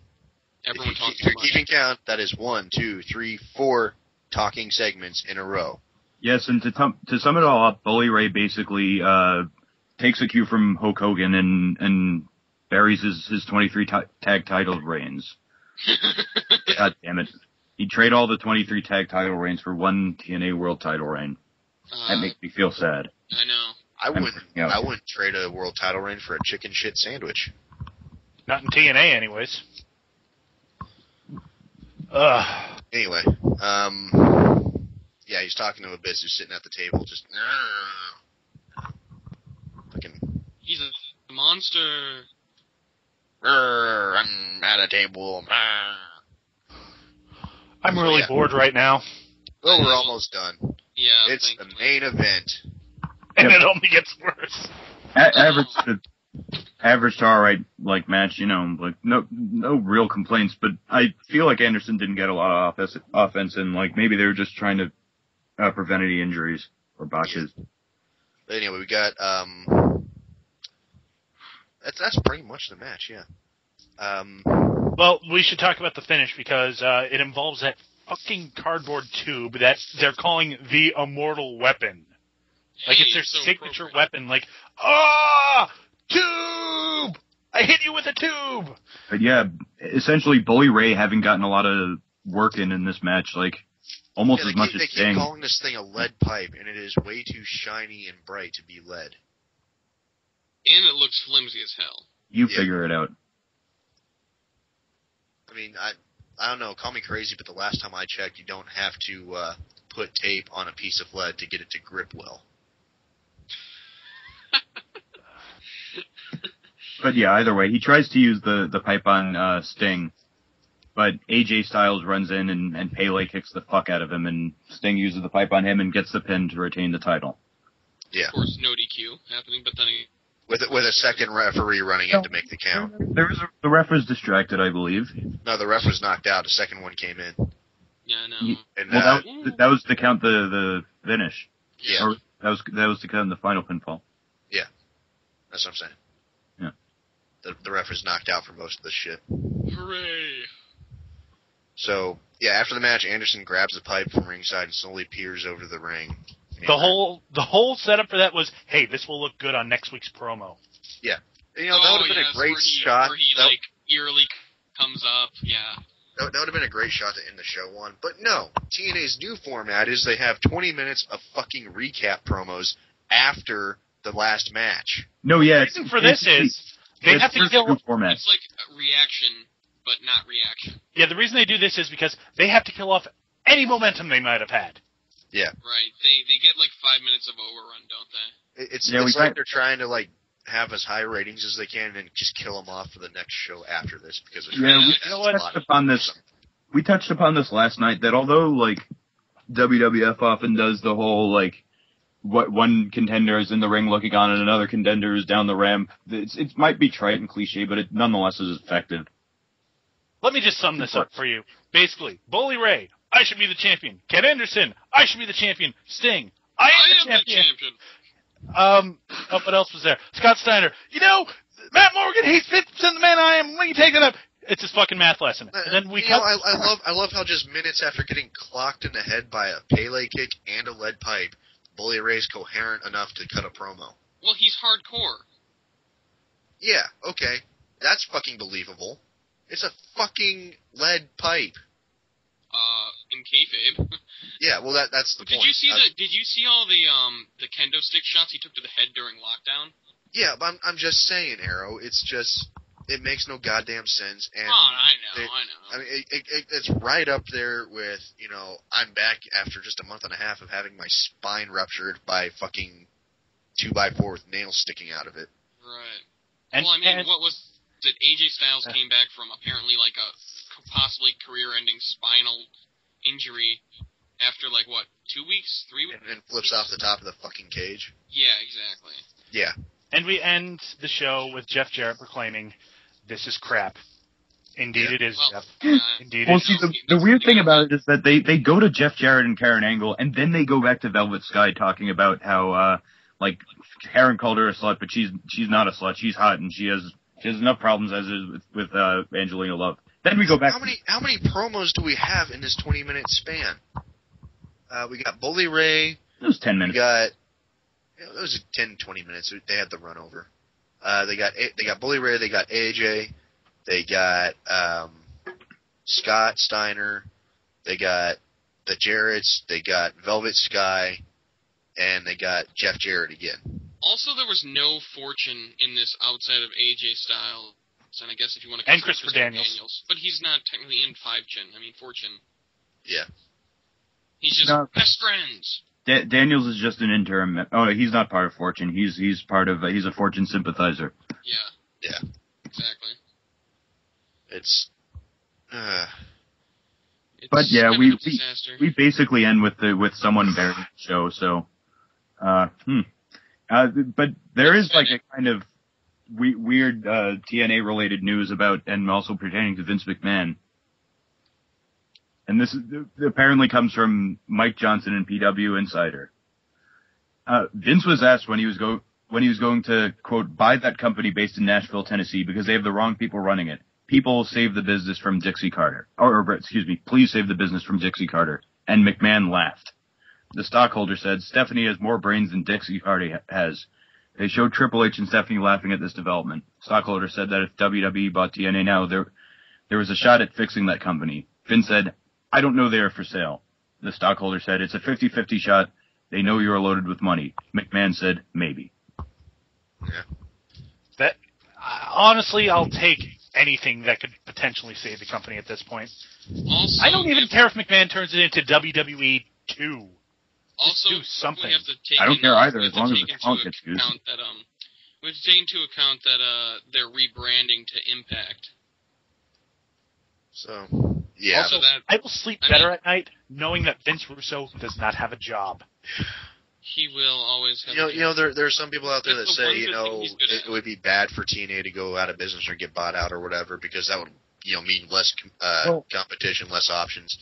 Speaker 3: Everyone talks
Speaker 2: if you're keeping count, that is 1, 2, 3, 4 talking segments in a row.
Speaker 1: Yes, and to sum it all up, Bully Ray basically takes a cue from Hulk Hogan and buries his 23 tag title reigns. God damn it. He'd trade all the 23 tag title reigns for one TNA world title reign. That makes me feel sad.
Speaker 3: I know.
Speaker 2: I wouldn't trade a world title reign for a chicken shit sandwich.
Speaker 4: Not in TNA, anyways.
Speaker 2: Anyway, yeah, he's talking to Abyss, who's sitting at the table, just fucking.
Speaker 3: He's a monster.
Speaker 2: I'm at a table.
Speaker 4: I'm really bored right now.
Speaker 2: Well, we're almost done.
Speaker 3: Yeah,
Speaker 2: it's the main event,
Speaker 4: and it only gets worse.
Speaker 1: Average to alright, like, match, you know, like, no real complaints, but I feel like Anderson didn't get a lot of offense, and, like, maybe they were just trying to prevent any injuries or botches.
Speaker 2: Yeah. But anyway, we got, that's pretty much the match, yeah.
Speaker 4: Well, we should talk about the finish, because it involves that fucking cardboard tube that they're calling the Immortal Weapon. Like, it's their signature weapon, like, tube! I hit you with a tube!
Speaker 1: But yeah, essentially Bully Ray having gotten a lot of work in this match, like, almost as much as Sting.
Speaker 2: They keep calling this thing a lead pipe, and it is way too shiny and bright to be lead.
Speaker 3: And it looks flimsy as hell.
Speaker 1: You figure it out.
Speaker 2: I mean, I don't know, call me crazy, but the last time I checked, you don't have to put tape on a piece of lead to get it to grip well.
Speaker 1: But yeah, either way, he tries to use the pipe on Sting, but AJ Styles runs in and Pele kicks the fuck out of him, and Sting uses the pipe on him and gets the pin to retain the title.
Speaker 3: Yeah. Of course, no DQ happening, but then
Speaker 2: with a second referee running in to make the count.
Speaker 1: The ref was distracted, I believe.
Speaker 2: No, the ref was knocked out. A second one came in.
Speaker 3: Yeah, I know.
Speaker 2: And,
Speaker 1: that was to count the finish.
Speaker 2: Yeah.
Speaker 1: Or that was to count the final pinfall.
Speaker 2: Yeah. That's what I'm saying.
Speaker 1: Yeah.
Speaker 2: The ref was knocked out for most of this shit.
Speaker 3: Hooray!
Speaker 2: So, yeah, after the match, Anderson grabs the pipe from ringside and slowly peers over to the ring.
Speaker 4: The whole setup for that was, hey, this will look good on next week's promo.
Speaker 2: Yeah. You know, that would have been a great shot.
Speaker 3: Where he, eerily comes up, yeah.
Speaker 2: That would have been a great shot to end the show on. But no, TNA's new format is they have 20 minutes of fucking recap promos after the last match.
Speaker 1: No, yeah.
Speaker 4: The reason for this is they have to kill.
Speaker 3: It's like a reaction, but not reaction.
Speaker 4: Yeah, the reason they do this is because they have to kill off any momentum they might have had.
Speaker 2: Yeah.
Speaker 3: Right. They get like 5 minutes of overrun, don't they?
Speaker 2: It's like they're trying to have as high ratings as they can and just kill them off for the next show after this because
Speaker 1: we touched upon this last night that although WWF often does the whole what one contender is in the ring looking on and another contender is down the ramp, it might be trite and cliche, but it nonetheless is effective.
Speaker 4: Let me just sum this up for you. Basically, Bully Ray, I should be the champion. Ken Anderson, I should be the champion. Sting, I am the champion. What else was there? Scott Steiner, Matt Morgan, he's 50% the man I am. When you take it up, it's his fucking math lesson. And then
Speaker 2: I love how just minutes after getting clocked in the head by a Pele kick and a lead pipe, Bully Ray's coherent enough to cut a promo.
Speaker 3: Well, he's hardcore.
Speaker 2: Yeah, okay. That's fucking believable. It's a fucking lead pipe.
Speaker 3: In kayfabe.
Speaker 2: Yeah, well that's the point.
Speaker 3: Did you see all the kendo stick shots he took to the head during lockdown?
Speaker 2: Yeah, but I'm just saying, Arrow. It's just it makes no goddamn sense. And
Speaker 3: I know.
Speaker 2: I mean, it's right up there with I'm back after just a month and a half of having my spine ruptured by fucking 2x4 with nails sticking out of it.
Speaker 3: Right. What was it? AJ Styles came back from apparently a possibly career-ending spinal injury after 2 weeks, 3 weeks,
Speaker 2: and flips off the top of the fucking cage.
Speaker 3: Yeah, exactly.
Speaker 2: Yeah.
Speaker 4: And we end the show with Jeff Jarrett proclaiming, "This is crap." Indeed, it is, Jeff. Indeed,
Speaker 1: it is. The weird thing about it is that they go to Jeff Jarrett and Karen Angle, and then they go back to Velvet Sky talking about how like Karen called her a slut, but she's not a slut. She's hot, and she has enough problems as is with Angelina Love. Then we go back.
Speaker 2: How many promos do we have in this 20-minute span? We got Bully Ray.
Speaker 1: It was 10 minutes.
Speaker 2: It was 10, 20 minutes. They had the run over. They got Bully Ray. They got AJ. They got Scott Steiner. They got the Jarretts. They got Velvet Sky, and they got Jeff Jarrett again.
Speaker 3: Also, there was no Fortune in this outside of AJ Styles, and I guess if you want to
Speaker 4: and Christopher Daniels,
Speaker 3: but he's not technically in Fortune.
Speaker 2: Yeah,
Speaker 3: he's just best friends.
Speaker 1: Daniels is just an interim. Oh, no, he's not part of Fortune. He's part of. He's a Fortune sympathizer.
Speaker 3: Yeah, exactly.
Speaker 2: It's
Speaker 1: but yeah, we basically end with someone burying the show. So, but there is like a kind of weird TNA related news about and also pertaining to Vince McMahon. And this apparently comes from Mike Johnson and PW Insider. Vince was asked when he was going to, quote, buy that company based in Nashville, Tennessee, because they have the wrong people running it. People save the business from Dixie Carter. Or excuse me, please save the business from Dixie Carter. And McMahon laughed. The stockholder said, Stephanie has more brains than Dixie Carter has. They showed Triple H and Stephanie laughing at this development. Stockholder said that if WWE bought TNA now, there was a shot at fixing that company. Vince said, I don't know they are for sale. The stockholder said, it's a 50-50 shot. They know you are loaded with money. McMahon said, maybe.
Speaker 2: Yeah.
Speaker 4: That honestly, I'll take anything that could potentially save the company at this point.
Speaker 3: Also,
Speaker 4: I don't even care if McMahon turns it into WWE 2.
Speaker 3: Also,
Speaker 4: do something.
Speaker 3: We have to take
Speaker 1: I don't care either, as long as the talent gets used.
Speaker 3: We have to take into account that they're rebranding to Impact.
Speaker 2: So, yeah.
Speaker 4: Also, I will sleep better at night knowing that Vince Russo does not have a job.
Speaker 3: He will always have
Speaker 2: there are some people out there that say, it would be bad for TNA to go out of business or get bought out or whatever because that would, mean less competition, less options.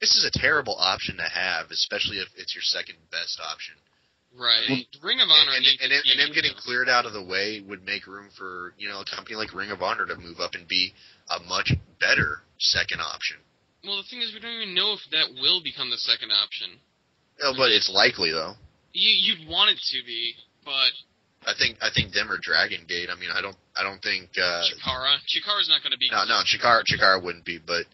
Speaker 2: This is a terrible option to have, especially if it's your second best option.
Speaker 3: Right. Ring of Honor
Speaker 2: and them getting cleared out of the way would make room for, a company like Ring of Honor to move up and be a much better second option.
Speaker 3: Well, the thing is, we don't even know if that will become the second option.
Speaker 2: No, but it's likely though.
Speaker 3: You'd want it to be, but
Speaker 2: I think them or Dragon Gate. I mean, I don't think
Speaker 3: Chikara's not going to be.
Speaker 2: No, Chikara wouldn't be, but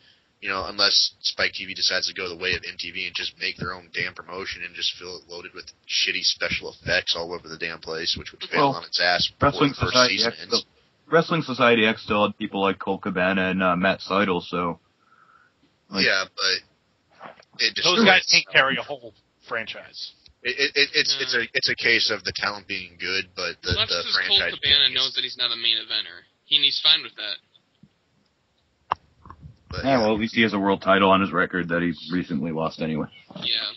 Speaker 2: unless Spike TV decides to go the way of MTV and just make their own damn promotion and just fill it loaded with shitty special effects all over the damn place, which would fail on its ass before the first season ends.
Speaker 1: Wrestling Society X still had people like Colt Cabana and Matt Seidel, so.
Speaker 2: Yeah, but
Speaker 4: those guys can't carry a whole franchise.
Speaker 2: It's a case of the talent being good, but the franchise.
Speaker 3: Colt Cabana knows that he's not a main eventer, and he's fine with that.
Speaker 2: But,
Speaker 1: well, at least he has a world title on his record that he recently lost anyway.
Speaker 3: Yeah.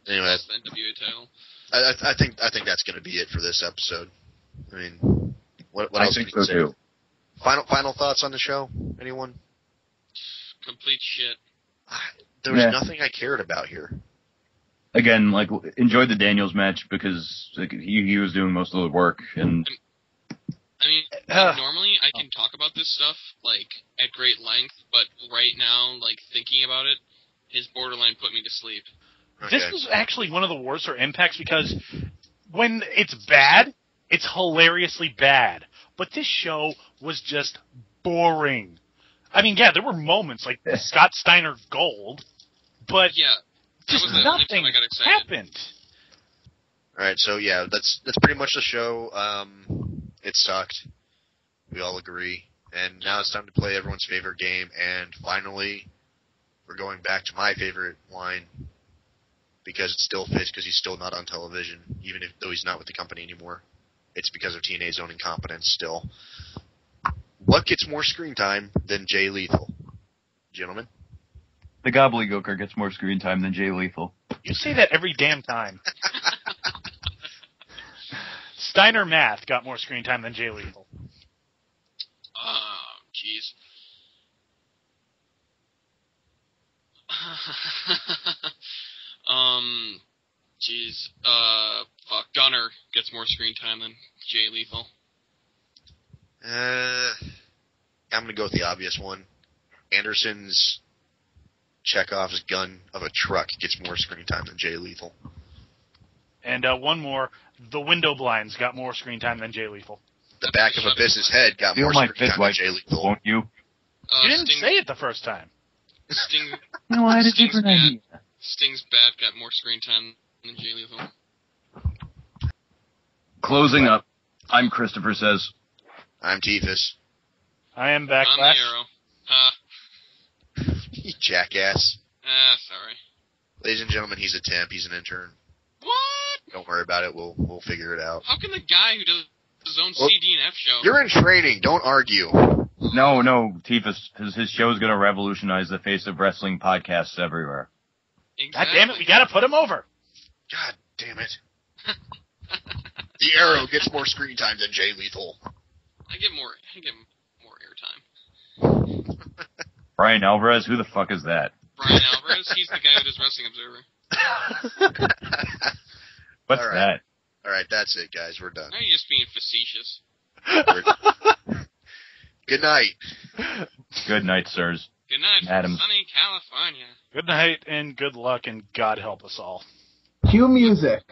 Speaker 2: Anyway,
Speaker 3: the NWA title.
Speaker 2: I think that's going to be it for this episode. I mean, what else can you say? Too. Final thoughts on the show? Anyone?
Speaker 3: Complete shit.
Speaker 2: There was nothing I cared about here.
Speaker 1: Again, enjoyed the Daniels match because he was doing most of the work, and
Speaker 3: I mean, normally I can talk about this stuff at great length, but right now, thinking about it, his borderline put me to sleep.
Speaker 2: Okay.
Speaker 4: This was actually one of the worser impacts because when it's bad, it's hilariously bad. But this show was just boring. I mean, yeah, there were moments like Scott Steiner Gold, but just nothing happened.
Speaker 2: All right, so yeah, that's pretty much the show. It sucked. We all agree. And now it's time to play everyone's favorite game. And finally, we're going back to my favorite line because it still fits because he's still not on television, even though he's not with the company anymore. It's because of TNA's own incompetence still. What gets more screen time than Jay Lethal? Gentlemen?
Speaker 1: The gobbledygooker gets more screen time than Jay Lethal.
Speaker 4: You say that every damn time. Steiner Math got more screen time than Jay Lethal.
Speaker 3: Oh, jeez. Jeez. Gunner gets more screen time than Jay Lethal.
Speaker 2: I'm gonna go with the obvious one. Anderson's Chekhov's gun of a truck gets more screen time than Jay Lethal.
Speaker 4: And one more. The window blinds got more screen time than Jay Lethal.
Speaker 2: The back of a business head got more screen time than Jay Lethal.
Speaker 1: Won't you?
Speaker 4: You didn't say it the first time.
Speaker 1: No, I had a different idea.
Speaker 3: Sting's bat got more screen time than Jay Lethal.
Speaker 1: Closing up, I'm Christopher Says.
Speaker 2: I'm Tifus.
Speaker 4: I am Backlash.
Speaker 3: I'm the Arrow.
Speaker 2: You jackass.
Speaker 3: Sorry.
Speaker 2: Ladies and gentlemen, he's a temp. He's an intern.
Speaker 3: What?
Speaker 2: Don't worry about it. We'll figure it out.
Speaker 3: How can the guy who does his own CD and F show...
Speaker 2: You're in training. Don't argue.
Speaker 1: No, Tifus, his show is going to revolutionize the face of wrestling podcasts everywhere.
Speaker 3: Exactly.
Speaker 4: God damn it, we gotta put him over.
Speaker 2: God damn it. The Arrow gets more screen time than Jay Lethal.
Speaker 3: I get more airtime.
Speaker 1: Brian Alvarez, who the fuck is that?
Speaker 3: Brian Alvarez, he's the guy who does Wrestling Observer.
Speaker 1: What's that?
Speaker 2: All right, that's it, guys. We're done.
Speaker 3: Now you're just being facetious.
Speaker 2: Good night.
Speaker 1: Good night, sirs.
Speaker 3: Good night from
Speaker 1: Adams.
Speaker 3: sunny California.
Speaker 4: Good night and good luck and God help us all.
Speaker 5: Cue music.